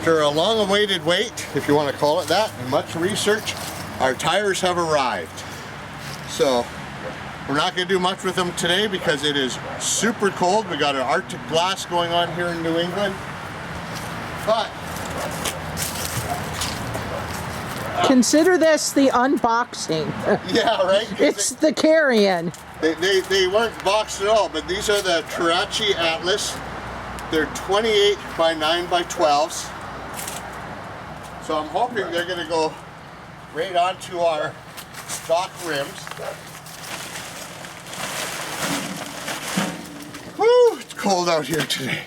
After a long-awaited wait, if you want to call it that, and much research, our tires have arrived. So we're not going to do much with them today because it is super cold. We got an Arctic blast going on here in New England. But consider this the unboxing. yeah, right? It's the carry-in. They weren't boxed at all, but these are the Polaris Atlas. They're 28 by 9 by 12s. So I'm hoping they're going to go right onto our stock rims. Woo, it's cold out here today.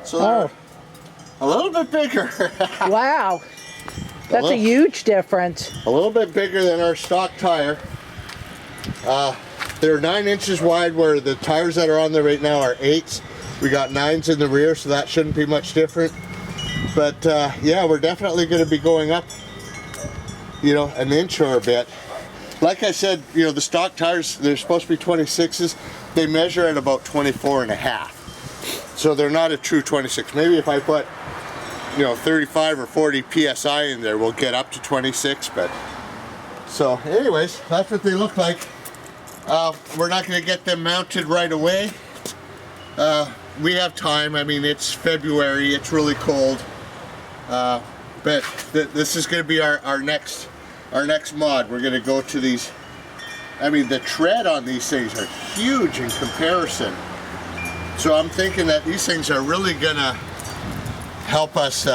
So they're a little bit bigger. Wow. That's a huge difference. A little bit bigger than our stock tire. They're 9 inches wide, where the tires that are on there right now are 8s. We got 9s in the rear, so that shouldn't be much different. But yeah, we're definitely going to be going up, you know, an inch or a bit. Like I said, you know, the stock tires, they're supposed to be 26s. They measure at about 24.5. So they're not a true 26. Maybe if I put, you know, 35 or 40 PSI in there, we'll get up to 26, but so anyways, that's what they look like. We're not going to get them mounted right away. We have time. I mean, it's February, it's really cold, but this is going to be our next mod. We're going to go to these. I mean, the tread on these things are huge in comparison, so I'm thinking that these things are really gonna help us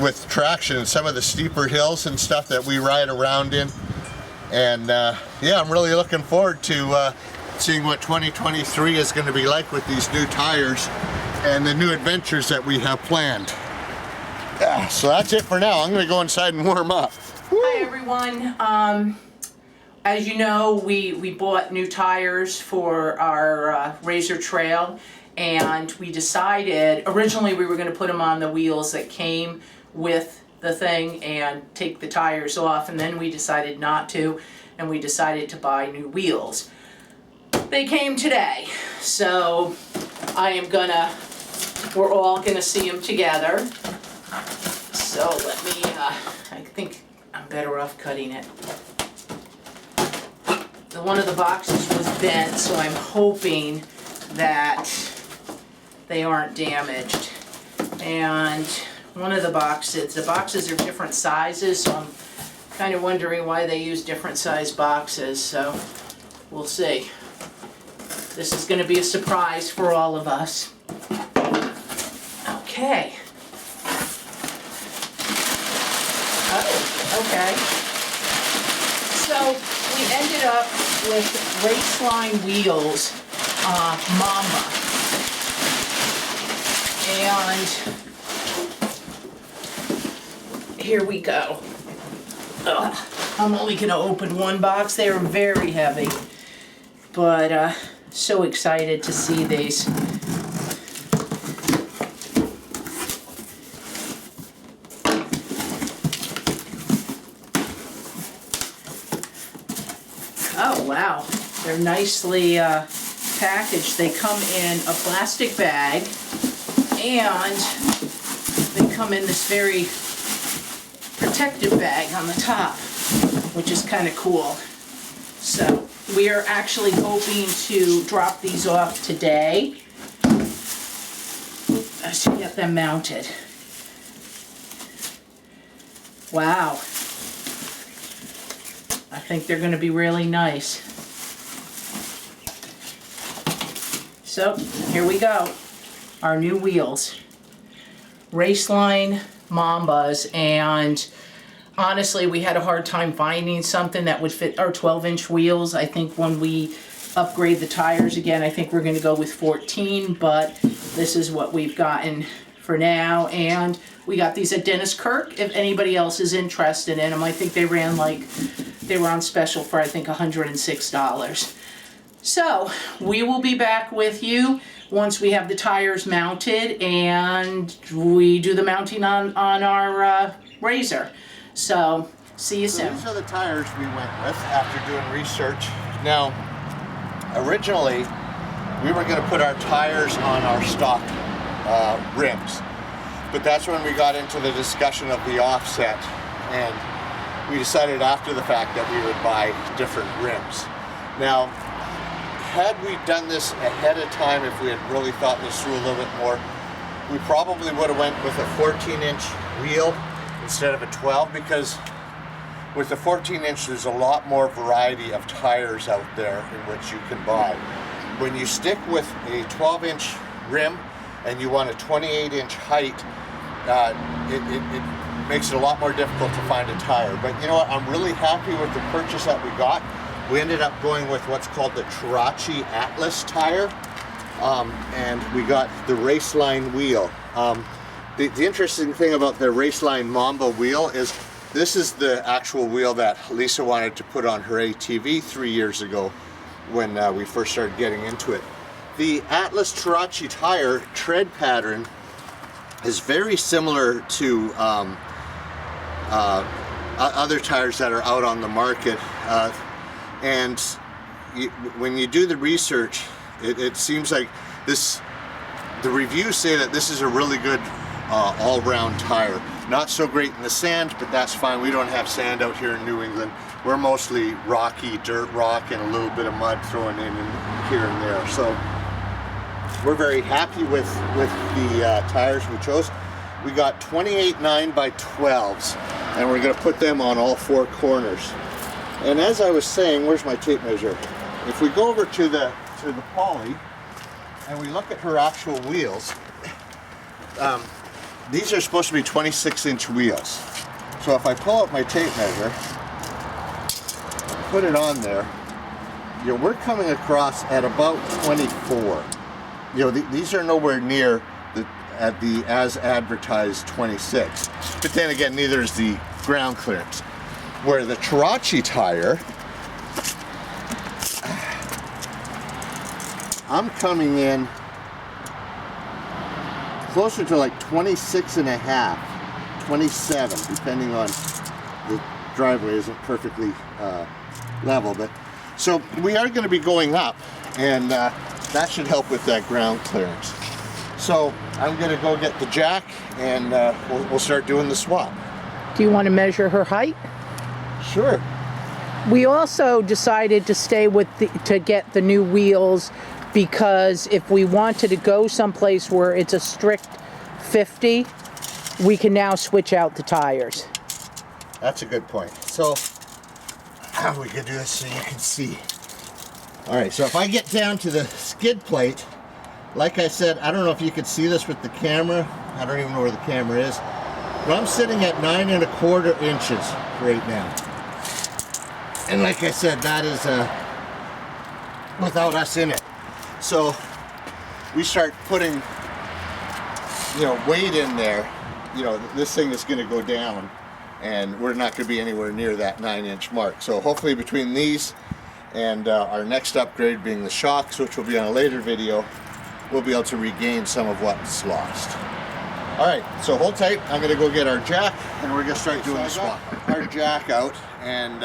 with traction in some of the steeper hills and stuff that we ride around in. And yeah, I'm really looking forward to seeing what 2023 is going to be like with these new tires and the new adventures that we have planned. Yeah, so that's it for now. I'm going to go inside and warm up. Woo. Hi everyone. As you know, we bought new tires for our Razor Trail. And we decided, originally we were going to put them on the wheels that came with the thing and take the tires off, and then we decided not to, and we decided to buy new wheels. They came today, so we're all gonna see them together. So let me, I think I'm better off cutting it. One of the boxes was bent, so I'm hoping that they aren't damaged. And one of the boxes are different sizes, so I'm kind of wondering why they use different size boxes, so we'll see. This is going to be a surprise for all of us. Okay. Oh, okay. So we ended up with Raceline wheels, Mamba. And here we go. I'm only going to open one box. They are very heavy, but so excited to see these. Oh wow, they're nicely packaged. They come in a plastic bag, and they come in this very protective bag on the top, which is kind of cool. So we are actually hoping to drop these off today to get them mounted. Wow. I think they're going to be really nice. So here we go. Our new wheels. Raceline Mambas, and honestly we had a hard time finding something that would fit our 12-inch wheels. I think when we upgrade the tires again, I think we're going to go with 14, but this is what we've gotten for now. And we got these at Dennis Kirk if anybody else is interested in them. I think they were on special for I think $106. So we will be back with you once we have the tires mounted and we do the mounting on our Razor. So see you soon. These are the tires we went with after doing research. Now, originally we were going to put our tires on our stock rims, but that's when we got into the discussion of the offset, and we decided after the fact that we would buy different rims. Now, had we done this ahead of time, if we had really thought this through a little bit more, we probably would have went with a 14-inch wheel instead of a 12, because with the 14-inch there's a lot more variety of tires out there in which you can buy. When you stick with a 12-inch rim and you want a 28-inch height, it makes it a lot more difficult to find a tire. But you know what, I'm really happy with the purchase that we got. We ended up going with what's called the Tarachi Atlas tire, and we got the Raceline wheel. The interesting thing about the Raceline Mamba wheel is this is the actual wheel that Lisa wanted to put on her ATV 3 years ago when we first started getting into it. The Atlas Tarachi tire tread pattern is very similar to other tires that are out on the market, and when you do the research, it seems like the reviews say that this is a really good all-round tire. Not so great in the sand, but that's fine. We don't have sand out here in New England. We're mostly rocky dirt rock and a little bit of mud thrown in here and there. So we're very happy with the tires we chose. We got 28 9x12s, and we're going to put them on all four corners. And as I was saying, where's my tape measure? If we go over to the Polly and we look at her actual wheels, these are supposed to be 26-inch wheels. So if I pull up my tape measure, put it on there, you know, we're coming across at about 24. You know, these are nowhere near at the as advertised 26. But then again, neither is the ground clearance. Where the Tarachi tire, I'm coming in closer to like 26 and a half, 27, depending on the driveway isn't perfectly level. But so we are going to be going up, and that should help with that ground clearance. So I'm going to go get the jack, and we'll start doing the swap. Do you want to measure her height? Sure. We also decided to stay with to get the new wheels, because if we wanted to go someplace where it's a strict 50, we can now switch out the tires. That's a good point. So we could do this so you can see. All right, so if I get down to the skid plate, like I said, I don't know if you could see this with the camera. I don't even know where the camera is. But I'm sitting at 9 1/4 inches right now. And like I said, that is without us in it. So we start putting, you know, weight in there, you know, this thing is going to go down, and we're not going to be anywhere near that 9-inch mark. So hopefully between these and our next upgrade being the shocks, which will be on a later video, we'll be able to regain some of what's lost. All right, so hold tight. I'm going to go get our jack, and we're going to start doing the swap. Our jack out, and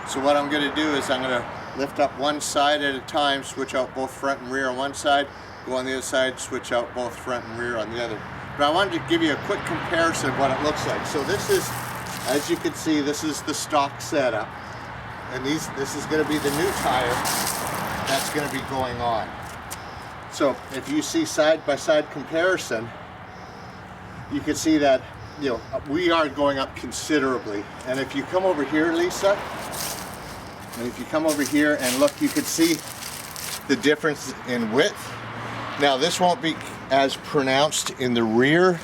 so what I'm going to do is I'm going to lift up one side at a time, switch out both front and rear on one side, go on the other side, switch out both front and rear on the other. But I wanted to give you a quick comparison of what it looks like. So this is, as you can see, this is the stock setup, and this is going to be the new tire that's going to be going on. So if you see side-by-side comparison, you can see that, you know, we are going up considerably. And if you come over here, Lisa, and if you come over here and look, you can see the difference in width. Now this won't be as pronounced in the rear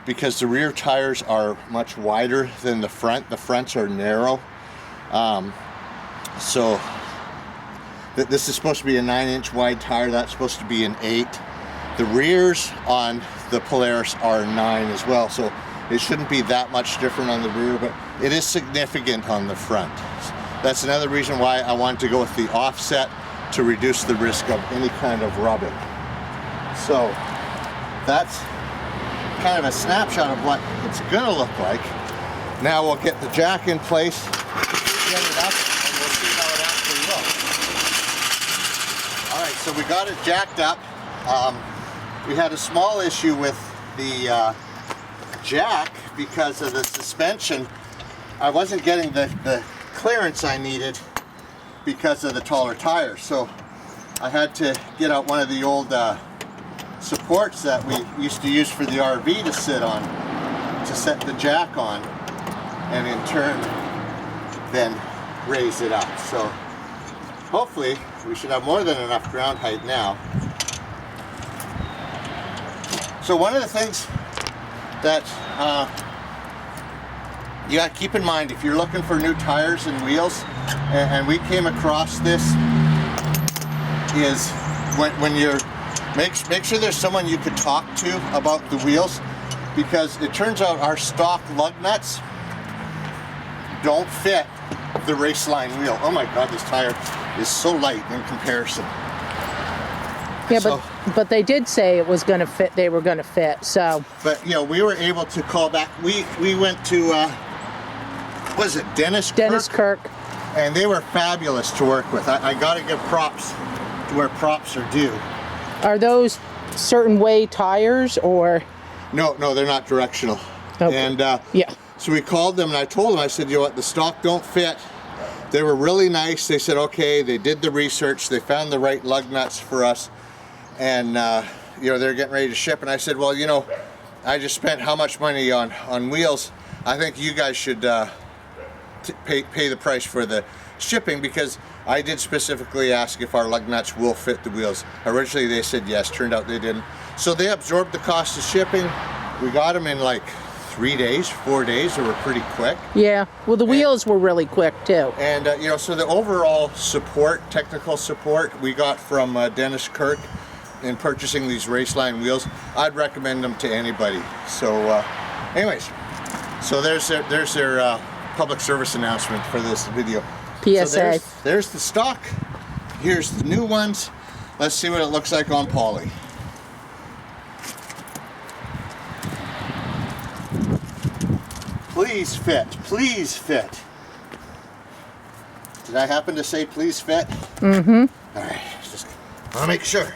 because the rear tires are much wider than the front. The fronts are narrow. So this is supposed to be a 9-inch wide tire. That's supposed to be an 8. The rears on the Polaris are 9 as well. So it shouldn't be that much different on the rear, but it is significant on the front. That's another reason why I wanted to go with the offset, to reduce the risk of any kind of rubbing. So that's kind of a snapshot of what it's going to look like. Now we'll get the jack in place, get it up, and we'll see how it actually looks. right, so we got it jacked up. We had a small issue with the jack because of the suspension. I wasn't getting the clearance I needed because of the taller tires. So I had to get out one of the old supports that we used to use for the RV to sit on, to set the jack on, and in turn then raise it up. So hopefully we should have more than enough ground height now. So one of the things that you got to keep in mind if you're looking for new tires and wheels, and we came across this, is when you're make sure there's someone you could talk to about the wheels, because it turns out our stock lug nuts don't fit the Raceline wheel. Oh my God, this tire is so light in comparison. Yeah, So, but they did say it was going to fit. They were going to fit. So. But you know, we were able to call back. We went to was it Dennis Kirk? And they were fabulous to work with. I got to give props to where props are due. Are those certain way tires or? No, they're not directional. Okay. And yeah. so we called them and I told them, I said, you know what, the stock don't fit. They were really nice. They said, okay, they did the research. They found the right lug nuts for us. And you know, they're getting ready to ship. And I said, well, you know, I just spent how much money on wheels. I think you guys should pay the price for the shipping, because I did specifically ask if our lug nuts will fit the wheels. Originally they said yes, turned out they didn't. So they absorbed the cost of shipping. We got them in like 3 days, 4 days. They were pretty quick. Yeah, well the wheels were really quick too. And you know, so the overall support, technical support we got from Dennis Kirk in purchasing these Raceline wheels, I'd recommend them to anybody. So anyways, so there's their public service announcement for this video. PSA. So there's the stock. Here's the new ones. Let's see what it looks like on poly. Please fit. Please fit. Did I happen to say please fit? Mm-hmm. All right. Just want to make sure.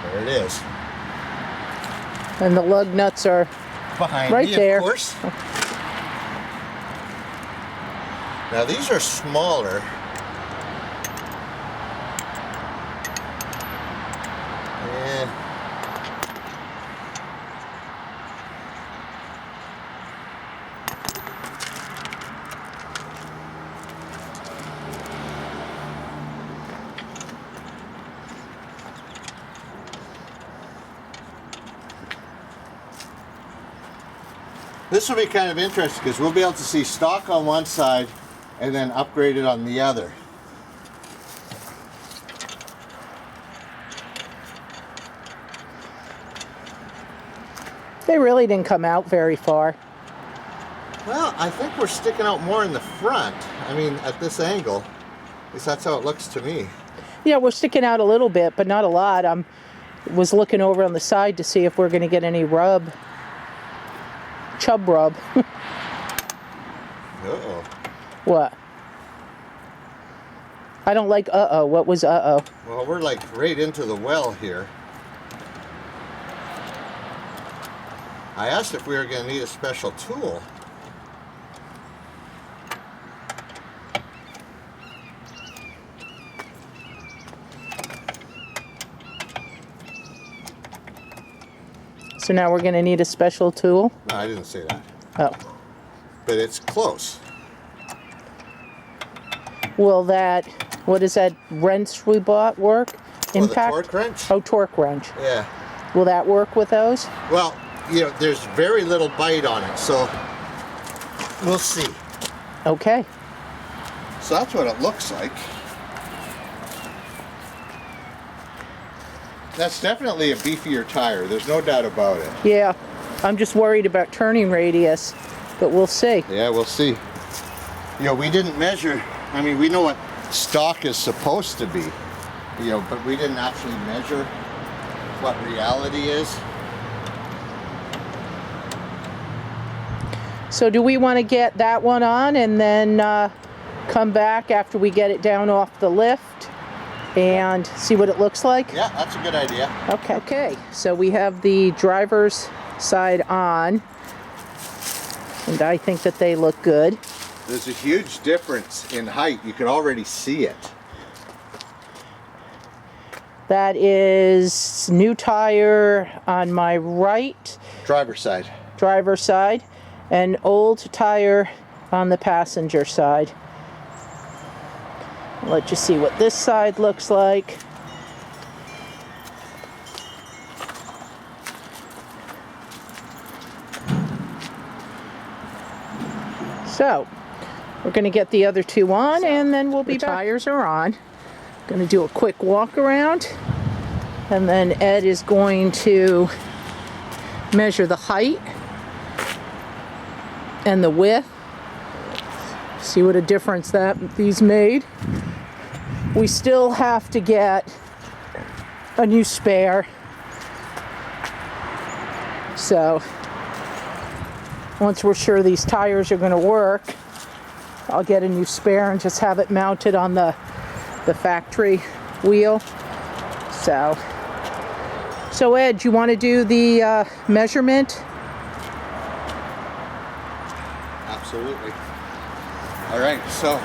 There it is. And the lug nuts are Behind right me, there. Of course. Now these are smaller. This will be kind of interesting because we'll be able to see stock on one side and then upgrade it on the other. They really didn't come out very far. Well, I think we're sticking out more in the front. I mean, at this angle. At least that's how it looks to me. Yeah, we're sticking out a little bit, but not a lot. Was looking over on the side to see if we're going to get any chub rub. Uh-oh. What? I don't like uh-oh. What was uh-oh? Well, we're like right into the well here. I asked if we were going to need a special tool. So now we're going to need a special tool? No, I didn't say that. Oh. But it's close. Will that, what is that wrench we bought work? Oh, Impact? the torque wrench? Oh, torque wrench. Yeah. Will that work with those? Well, you know, there's very little bite on it, so we'll see. Okay. So that's what it looks like. That's definitely a beefier tire. There's no doubt about it. Yeah. I'm just worried about turning radius, but we'll see. Yeah, we'll see. You know, we didn't measure. I mean, we know what stock is supposed to be, you know, but we didn't actually measure what reality is. So do we want to get that one on and then come back after we get it down off the lift and see what it looks like? Yeah, that's a good idea. Okay. Okay, so we have the driver's side on, and I think that they look good. There's a huge difference in height. You can already see it. That is new tire on my right, Driver's side. driver's side, and old tire on the passenger side. I'll let you see what this side looks like. So, we're going to get the other two on and then we'll be back. The tires are on. Going to do a quick walk around, and then Ed is going to measure the height and the width. See what a difference these made. We still have to get a new spare. So once we're sure these tires are going to work, I'll get a new spare and just have it mounted on the factory wheel. So Ed, you want to do the measurement? Absolutely. All right, so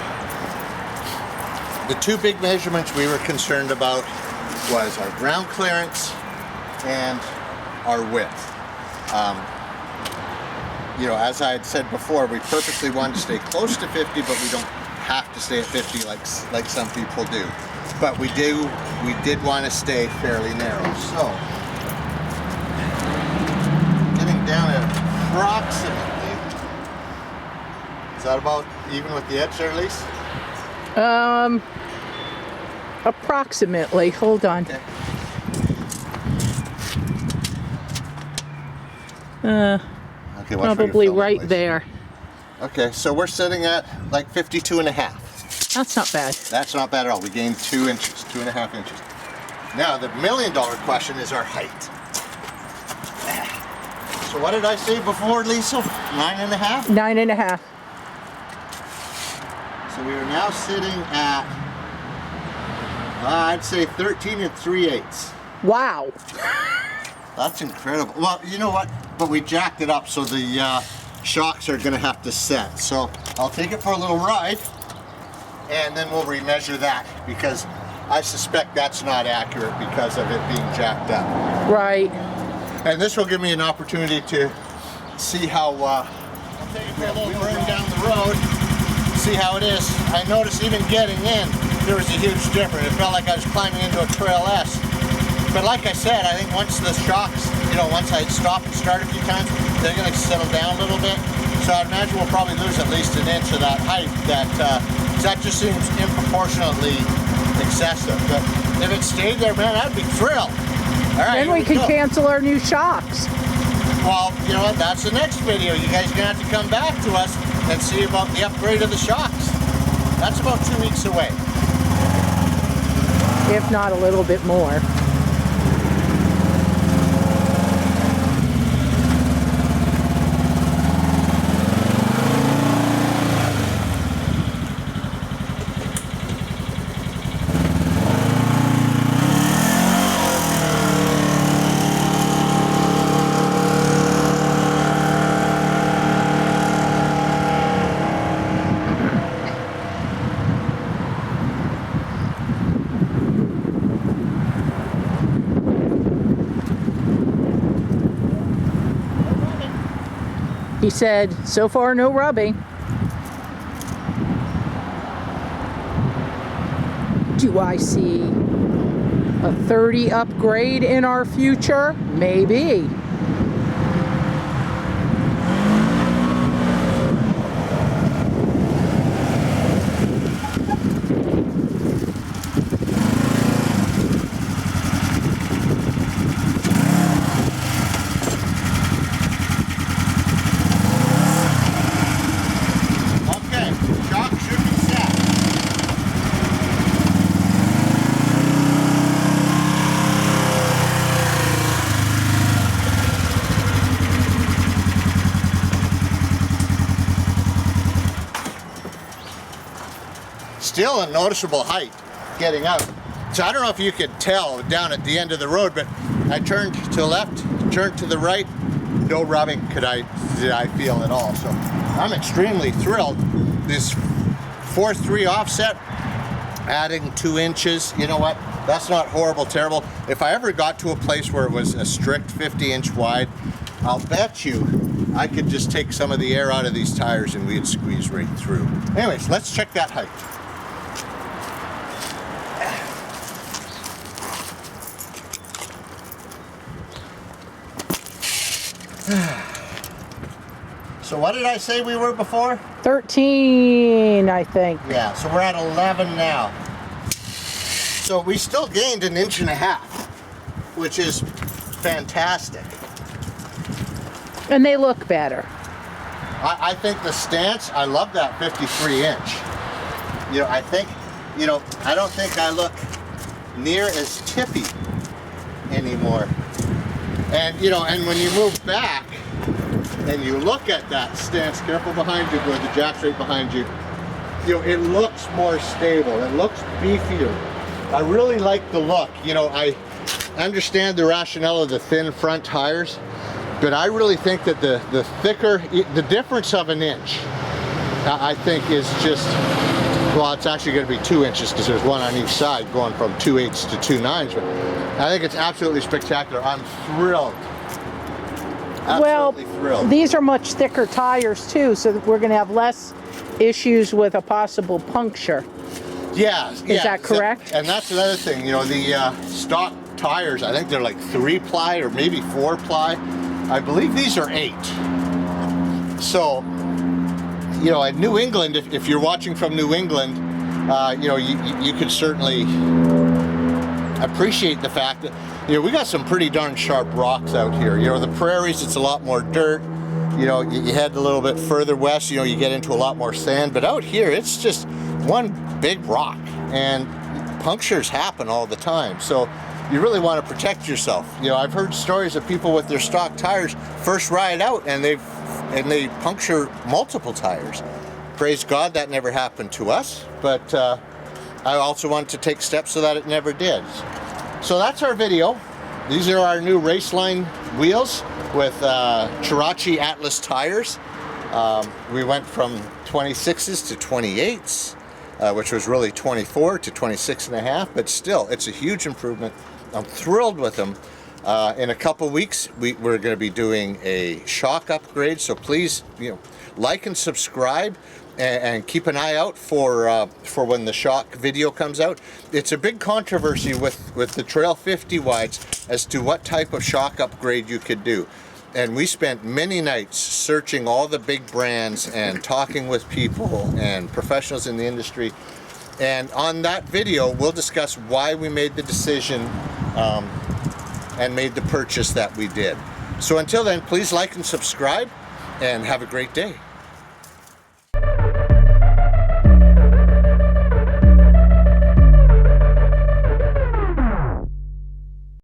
the two big measurements we were concerned about was our ground clearance and our width. You know, as I had said before, we purposely wanted to stay close to 50, but we don't have to stay at 50 like some people do. But we did want to stay fairly narrow. So, getting down at approximately, is that about even with the edge there, Lise? Approximately. Hold on. Okay. Okay, watch where you're Probably filming, right Lise. there. Okay, so we're sitting at like 52 and a half. That's not bad. That's not bad at all. We gained 2 inches, 2.5 inches. Now, the million-dollar question is our height. So what did I say before, Lisa? 9.5? 9.5. So we are now sitting at, I'd say 13 3/8. Wow. That's incredible. Well, you know what? But we jacked it up, so the shocks are going to have to set. So I'll take it for a little ride, and then we'll remeasure that, because I suspect that's not accurate because of it being jacked up. Right. And this will give me an opportunity to see how, I'll take it for a little burn down the road, see how it is. I noticed even getting in, there was a huge difference. It felt like I was climbing into a Trail S. But like I said, I think once the shocks, you know, once I stop and start a few times, they're going to settle down a little bit. So I imagine we'll probably lose at least an inch of that height. That just seems disproportionately excessive. But if it stayed there, man, I'd be thrilled. All right, Then we can cancel our new shocks. Well, you know what? That's the next video. You guys are going to have to come back to us and see about the upgrade of the shocks. That's about 2 weeks away. If not a little bit more. He said, so far no rubbing. Do I see a 30 upgrade in our future? Maybe. still a noticeable height getting out. So I don't know if you could tell down at the end of the road, but I turned to the left, turned to the right, no rubbing did I feel at all. So I'm extremely thrilled. This 4.3 offset, adding 2 inches, you know what? That's not horrible, terrible. If I ever got to a place where it was a strict 50-inch wide, I'll bet you I could just take some of the air out of these tires and we'd squeeze right through. Anyways, let's check that height. So what did I say we were before? 13, I think. Yeah, so we're at 11 now. So we still gained 1.5 inches, which is fantastic. And they look better. I think the stance, I love that 53 inch. You know, I think, you know, I don't think I look near as tippy anymore. And, you know, and when you move back and you look at that stance, careful behind you, where the jack's right behind you, you know, it looks more stable. It looks beefier. I really like the look. You know, I understand the rationale of the thin front tires, but I really think that the thicker, the difference of 1 inch, I think is just, well, it's actually going to be 2 inches because there's one on each side going from 2.8s to 2.9s, but I think it's absolutely spectacular. I'm thrilled. Absolutely thrilled. These are much thicker tires too, so that we're going to have less issues with a possible puncture. Yeah. Is that correct? And that's another thing, you know, the stock tires, I think they're like 3-ply or maybe 4-ply. I believe these are 8. So, you know, in New England, if you're watching from New England, you know, you could certainly appreciate the fact that, you know, we got some pretty darn sharp rocks out here. You know, the prairies, it's a lot more dirt. You know, you head a little bit further west, you know, you get into a lot more sand. But out here, it's just one big rock, and punctures happen all the time. So you really want to protect yourself. You know, I've heard stories of people with their stock tires first ride out and they puncture multiple tires. Praise God that never happened to us, but I also wanted to take steps so that it never did. So that's our video. These are our new Raceline wheels with Chirachi Atlas tires. We went from 26s to 28s, which was really 24 to 26.5, but still, it's a huge improvement. I'm thrilled with them. In a couple weeks, we're going to be doing a shock upgrade, so please, you know, like and subscribe, and keep an eye out for when the shock video comes out. It's a big controversy with the Trail 50 wides as to what type of shock upgrade you could do. And we spent many nights searching all the big brands and talking with people and professionals in the industry. And on that video, we'll discuss why we made the decision and made the purchase that we did. So until then, please like and subscribe, and have a great day.